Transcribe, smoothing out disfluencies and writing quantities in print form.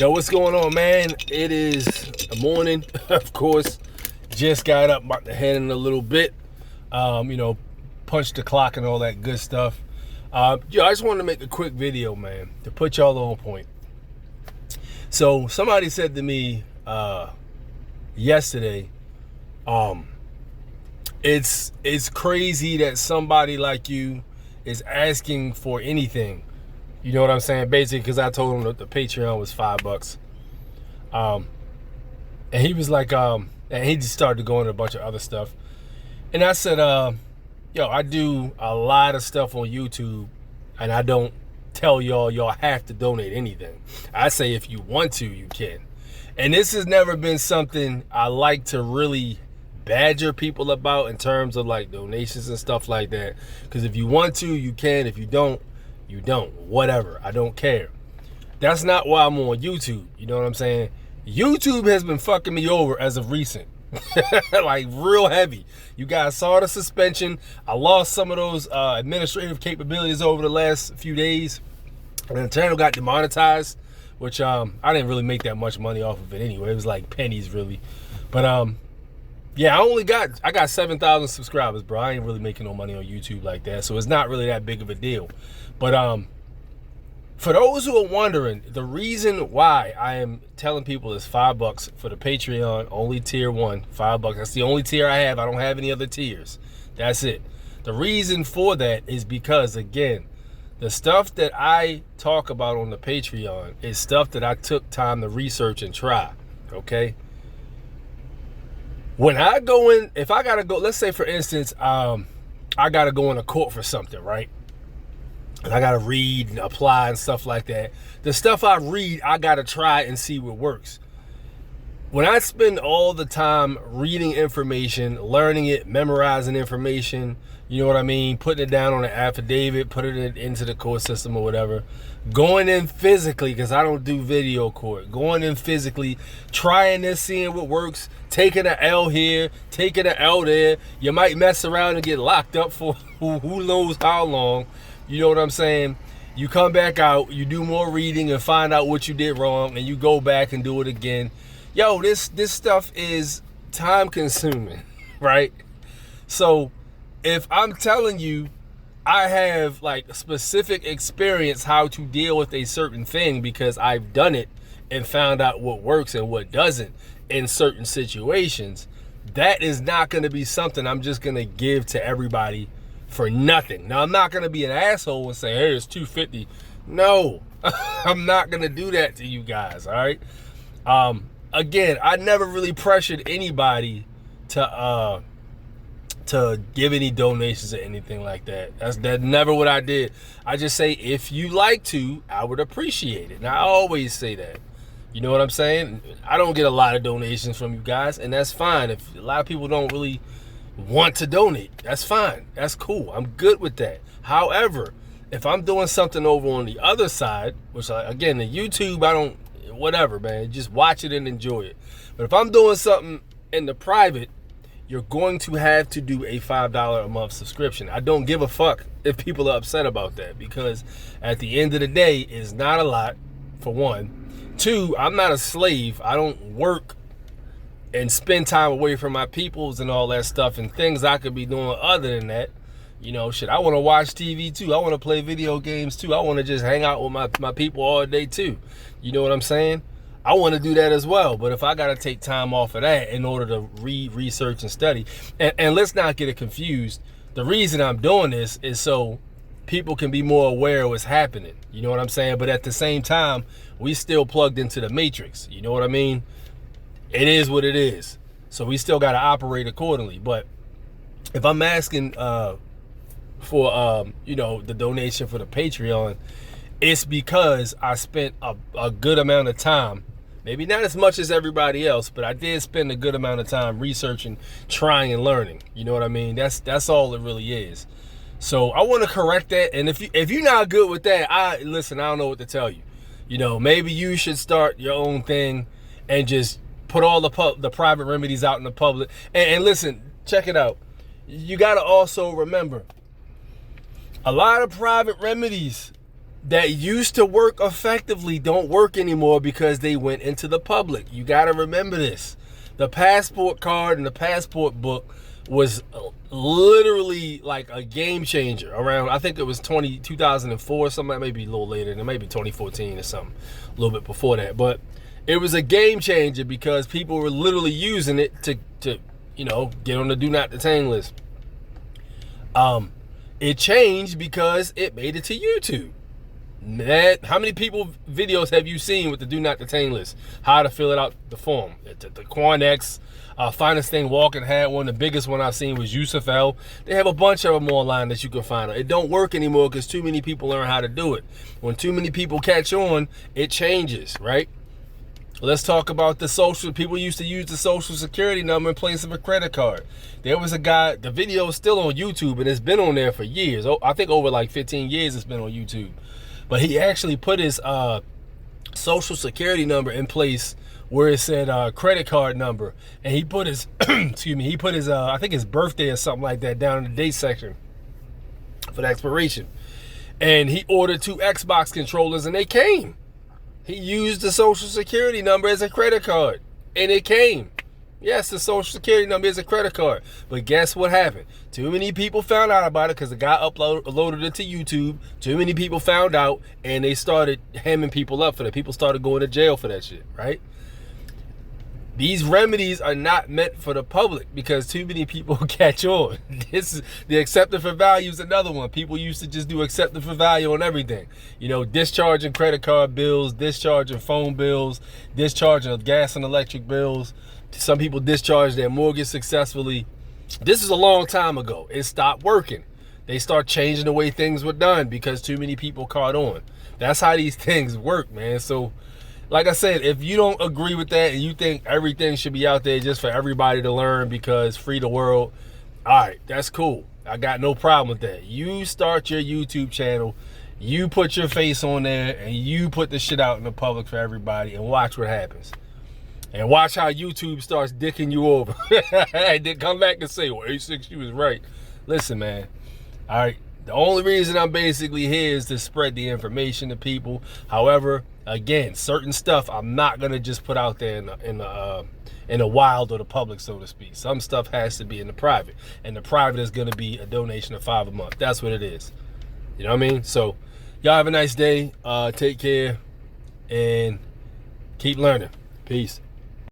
Yo, what's going on, man? It is the morning, of course. Just got up, about to head in a little bit. Punch the clock and all that good stuff. I just wanted to make a quick video, man, to put y'all on point. So somebody said to me yesterday, it's crazy that somebody like you is asking for anything. You know what I'm saying? Basically, because I told him that the Patreon was $5. And he was like, and he just started going to a bunch of other stuff. And I said, I do a lot of stuff on YouTube, and I don't tell y'all have to donate anything. I say if you want to, you can. And this has never been something I like to really badger people about in terms of like donations and stuff like that. Because if you want to, you can. If you don't, you don't. Whatever. I don't care. That's not why I'm on YouTube. You know what I'm saying? YouTube has been fucking me over as of recent. Like real heavy. You guys saw the suspension. I lost some of those administrative capabilities over the last few days. And the channel got demonetized, which I didn't really make that much money off of it anyway. It was like pennies really. But yeah, I got 7,000 subscribers, bro. I ain't really making no money on YouTube like that, so it's not really that big of a deal. But for those who are wondering, the reason why I am telling people it's $5 for the Patreon, only tier 1, $5. That's the only tier I have. I don't have any other tiers. That's it. The reason for that is because, again, the stuff that I talk about on the Patreon is stuff that I took time to research and try, okay? When I go in, if I gotta go, let's say for instance, I gotta go into court for something, right? And I gotta read and apply and stuff like that. The stuff I read, I gotta try and see what works. When I spend all the time reading information, learning it, memorizing information, you know what I mean? Putting it down on an affidavit, putting it into the court system or whatever. Going in physically, because I don't do video court. Going in physically, trying this, seeing what works, taking an L here, taking an L there. You might mess around and get locked up for who knows how long. You know what I'm saying? You come back out, you do more reading and find out what you did wrong, and you go back and do it again. Yo, this stuff is time consuming, right? So if I'm telling you I have like specific experience how to deal with a certain thing because I've done it and found out what works and what doesn't in certain situations, that is not going to be something I'm just going to give to everybody for nothing. Now, I'm not going to be an asshole and say, hey, it's $250. No, I'm not going to do that to you guys, all right? Again, I never really pressured anybody to give any donations or anything like that. That's never what I did. I just say, if you like to, I would appreciate it. And I always say that. You know what I'm saying? I don't get a lot of donations from you guys, and that's fine. If a lot of people don't really want to donate, that's fine. That's cool. I'm good with that. However, if I'm doing something over on the other side, which again, the YouTube, I don't, whatever, man. Just watch it and enjoy it. But if I'm doing something in the private, you're going to have to do a $5 a month subscription. I don't give a fuck if people are upset about that, because at the end of the day, it's not a lot, for one. Two, I'm not a slave. I don't work and spend time away from my peoples and all that stuff and things I could be doing other than that. You know, shit, I want to watch TV too. I want to play video games too. I want to just hang out with my people all day too. You know what I'm saying? I want to do that as well. But if I got to take time off of that in order to read, research, and study, and let's not get it confused. The reason I'm doing this is so people can be more aware of what's happening. You know what I'm saying? But at the same time, we still plugged into the matrix. You know what I mean? It is what it is. So we still got to operate accordingly. But if I'm asking for the donation for the Patreon, it's because I spent a good amount of time, maybe not as much as everybody else, but I did spend a good amount of time researching, trying, and learning. You know what I mean? That's all it really is. So I want to correct that. And if you're not good with that, I don't know what to tell you. You know, maybe you should start your own thing and just put all the private remedies out in the public. And listen, check it out. You got to also remember, a lot of private remedies that used to work effectively don't work anymore because they went into the public. You got to remember this. The passport card and the passport book was literally like a game changer around, I think it was 2004, something, maybe a little later, and maybe 2014 or something, a little bit before that. But it was a game changer because people were literally using it to get on the do not detain list. It changed because it made it to YouTube. How many people videos have you seen with the do not detain list? How to fill it out, the form. The Quanex, Finest Thing Walking had one. The biggest one I've seen was Yusuf L. They have a bunch of them online that you can find. It don't work anymore because too many people learn how to do it. When too many people catch on, it changes, right? Let's talk about the social. People used to use the social security number in place of a credit card. There was a guy, the video is still on YouTube and it's been on there for years. I think over like 15 years it's been on YouTube. But he actually put his social security number in place where it said credit card number. And he put his, he put his, I think his birthday or something like that down in the date section for the expiration. And he ordered 2 Xbox controllers and they came. He used the social security number as a credit card and it came. Yes, the social security number is a credit card. But guess what happened? Too many people found out about it because the guy uploaded it to YouTube. Too many people found out and they started hemming people up for that. People started going to jail for that shit, right? These remedies are not meant for the public because too many people catch on. This is the accepted for value is another one. People used to just do accepted for value on everything. Discharging credit card bills, discharging phone bills, discharging gas and electric bills. Some people discharge their mortgage successfully. This is a long time ago. It stopped working. They start changing the way things were done because too many people caught on. That's how these things work, man. So, like I said, if you don't agree with that and you think everything should be out there just for everybody to learn because free the world, all right, that's cool. I got no problem with that. You start your YouTube channel, you put your face on there, and you put the shit out in the public for everybody and watch what happens. And watch how YouTube starts dicking you over. And then come back and say, well, A6, you was right. Listen, man. All right. The only reason I'm basically here is to spread the information to people. However, again, certain stuff I'm not going to just put out there in the wild or the public, so to speak. Some stuff has to be in the private. And the private is going to be a donation of $5 a month. That's what it is. You know what I mean? So, y'all have a nice day. Take care. And keep learning. Peace.